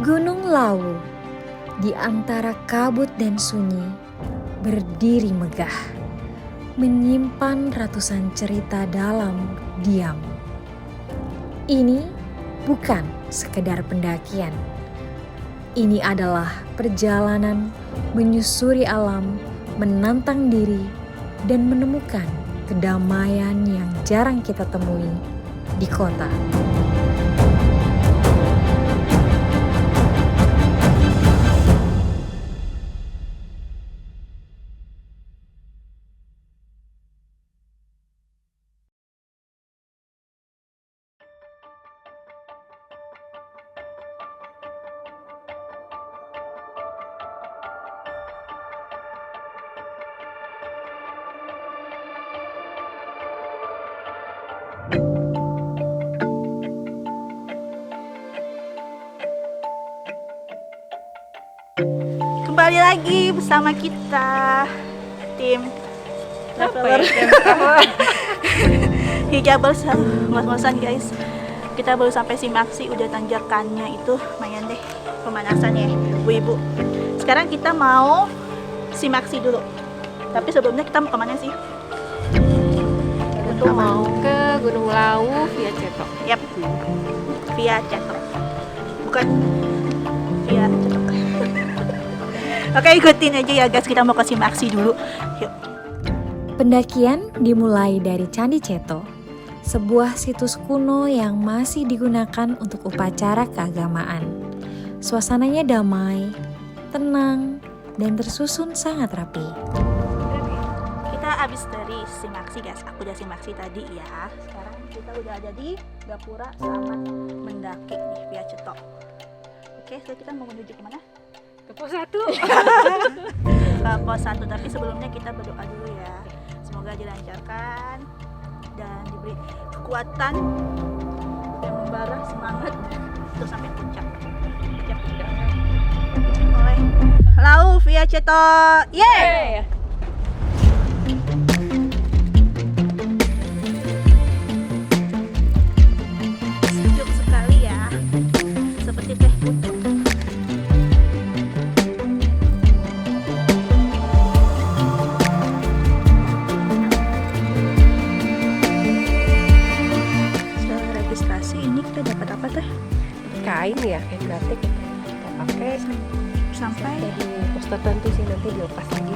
Gunung Lawu di antara kabut dan sunyi berdiri megah, menyimpan ratusan cerita dalam diam. Ini bukan sekedar pendakian. Ini adalah perjalanan menyusuri alam, menantang diri, dan menemukan kedamaian yang jarang kita temui di kota. Kembali lagi bersama kita tim traveler Hijabel ngos-ngosan guys. Kita baru sampai Simaksi, udah tanjakannya itu lumayan deh pemanasannya ibu-ibu. Sekarang kita mau Simaksi dulu. Tapi sebelumnya kita mau kemana sih? Itu mau ke Gunung Lawu via Cetok. Yap, via Cetok. Bukan via Cetok. Oke, ikutin aja ya guys, kita mau ke Simaksi dulu. Yuk. Pendakian dimulai dari Candi Ceto, sebuah situs kuno yang masih digunakan untuk upacara keagamaan. Suasananya damai, tenang, dan tersusun sangat rapi. Kita habis dari Simaksi guys, aku udah Simaksi tadi ya. Sekarang kita udah ada di Gapura Selamat Mendaki nih via Cetok. Oke, sekarang kita mau menuju kemana? Ke pos 1. Ke pos 1, tapi sebelumnya kita berdoa dulu ya. Semoga dilancarkan dan diberi kekuatan yang membara semangat untuk sampai puncak. Yap, udah. Kita mulai. Lawu via Cetok. Yeay! Sejuk sekali ya. Seperti teh putih. Ini kita dapat apa teh? Kain ya, kain batik kita pakai Sampai di pos tertentu sih, nanti dilepas lagi.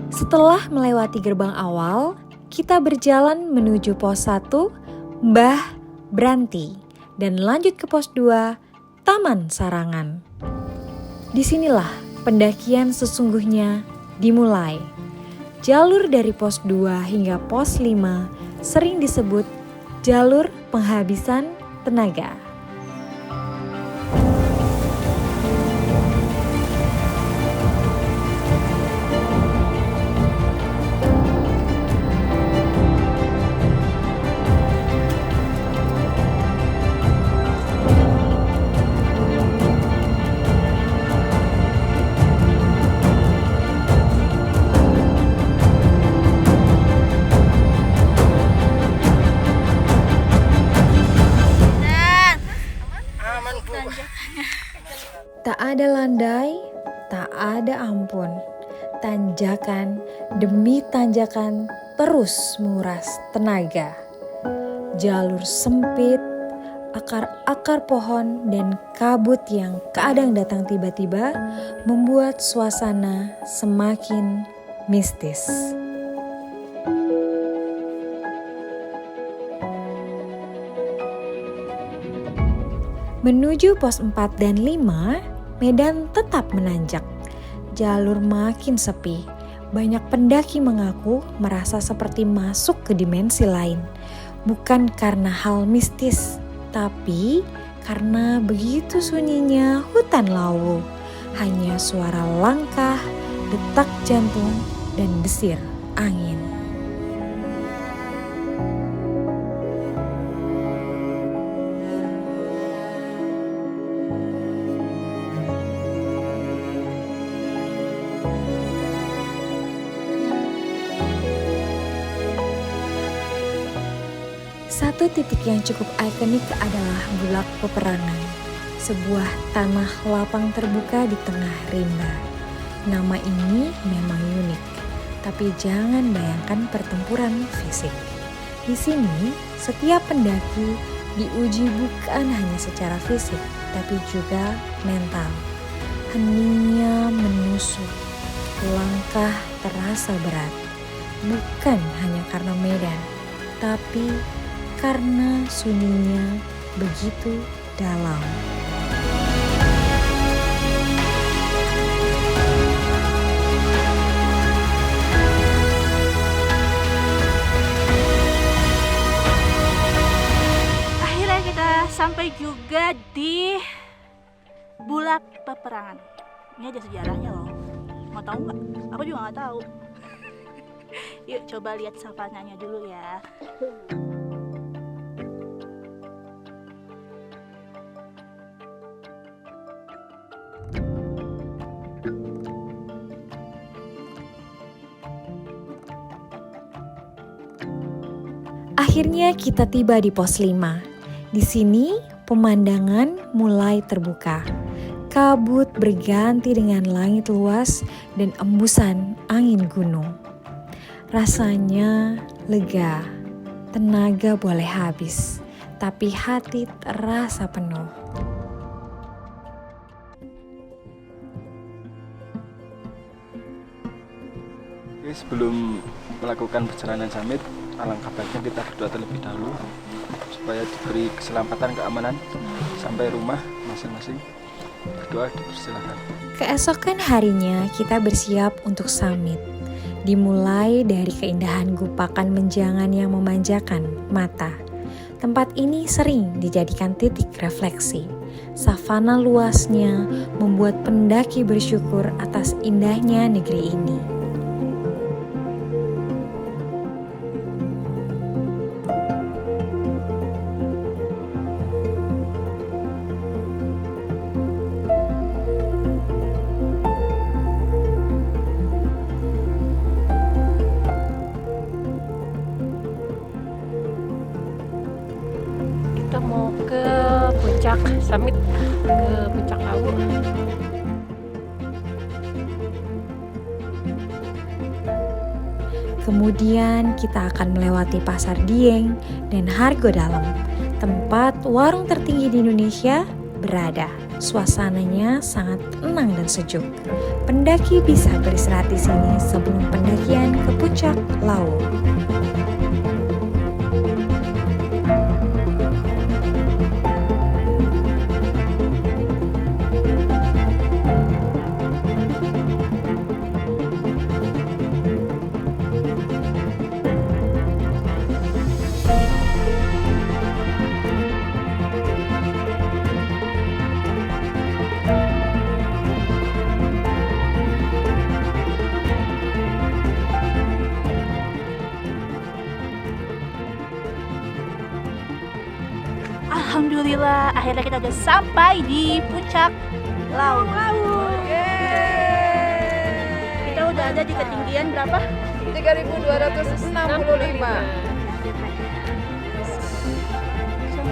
Setelah melewati gerbang awal, kita berjalan menuju pos 1 Mbah Branti dan lanjut ke pos 2 Taman Sarangan. Disinilah pendakian sesungguhnya dimulai. Jalur dari pos 2 hingga pos 5 sering disebut jalur penghabisan tenaga. Tak ada landai, tak ada ampun. Tanjakan demi tanjakan terus menguras tenaga. Jalur sempit, akar-akar pohon dan kabut yang kadang datang tiba-tiba membuat suasana semakin mistis. Menuju pos 4 dan 5, medan tetap menanjak. Jalur makin sepi. Banyak pendaki mengaku merasa seperti masuk ke dimensi lain. Bukan karena hal mistis, tapi karena begitu sunyinya hutan Lawu. Hanya suara langkah, detak jantung, dan desir angin. Satu titik yang cukup ikonik adalah Bulak Peperangan, sebuah tanah lapang terbuka di tengah rimba. Nama ini memang unik, tapi jangan bayangkan pertempuran fisik. Di sini, setiap pendaki diuji bukan hanya secara fisik, tapi juga mental. Heningnya menusuk, langkah terasa berat, bukan hanya karena medan, tapi karena sunyinya begitu dalam. Akhirnya kita sampai juga di Bulak Peperangan. Ini aja sejarahnya loh. Mau tahu nggak? Aku juga nggak tahu. Yuk coba lihat savananya dulu ya. Akhirnya kita tiba di pos 5. Di sini pemandangan mulai terbuka. Kabut berganti dengan langit luas dan embusan angin gunung. Rasanya lega, tenaga boleh habis, tapi hati terasa penuh. Oke, sebelum melakukan perjalanan summit, alangkah baiknya kita berdoa terlebih dahulu supaya diberi keselamatan, keamanan sampai rumah masing-masing. Berdoa dipersilakan. Keesokan harinya kita bersiap untuk summit. Dimulai dari keindahan gupakan menjangan yang memanjakan mata. Tempat ini sering dijadikan titik refleksi. Savana luasnya membuat pendaki bersyukur atas indahnya negeri ini. Kita mau ke puncak summit, ke puncak Lawu. Kemudian kita akan melewati Pasar Dieng dan Hargo Dalam, tempat warung tertinggi di Indonesia berada. Suasananya sangat tenang dan sejuk. Pendaki bisa beristirahat di sini sebelum pendakian ke puncak Lawu. Alhamdulillah, akhirnya kita udah sampai di puncak Lawu. Kita udah ada di ketinggian berapa? 3.265.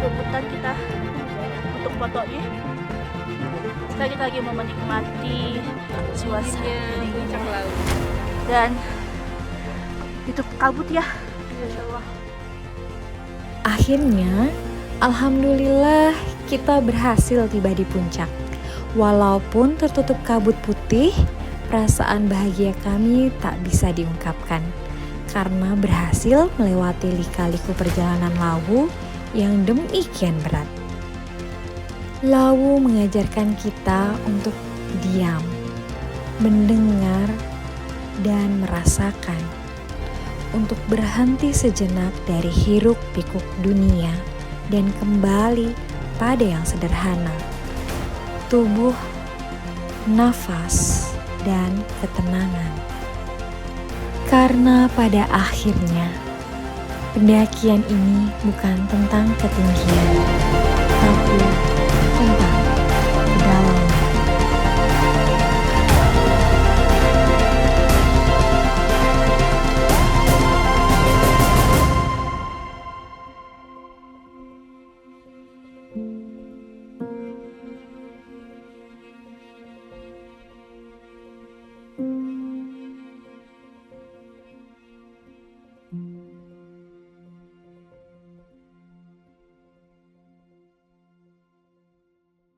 Rebutan kita untuk fotonya. Sekarang kita lagi mau menikmati suasana Puncak Lawu. dan itu kabut ya. Masya Allah. Akhirnya, alhamdulillah kita berhasil tiba di puncak. Walaupun tertutup kabut putih, perasaan bahagia kami tak bisa diungkapkan karena berhasil melewati lika-liku perjalanan Lawu yang demikian berat. Lawu mengajarkan kita untuk diam, mendengar, dan merasakan, untuk berhenti sejenak dari hiruk-pikuk dunia dan kembali pada yang sederhana, tubuh, nafas, dan ketenangan. Karena pada akhirnya, pendakian ini bukan tentang ketinggian, tapi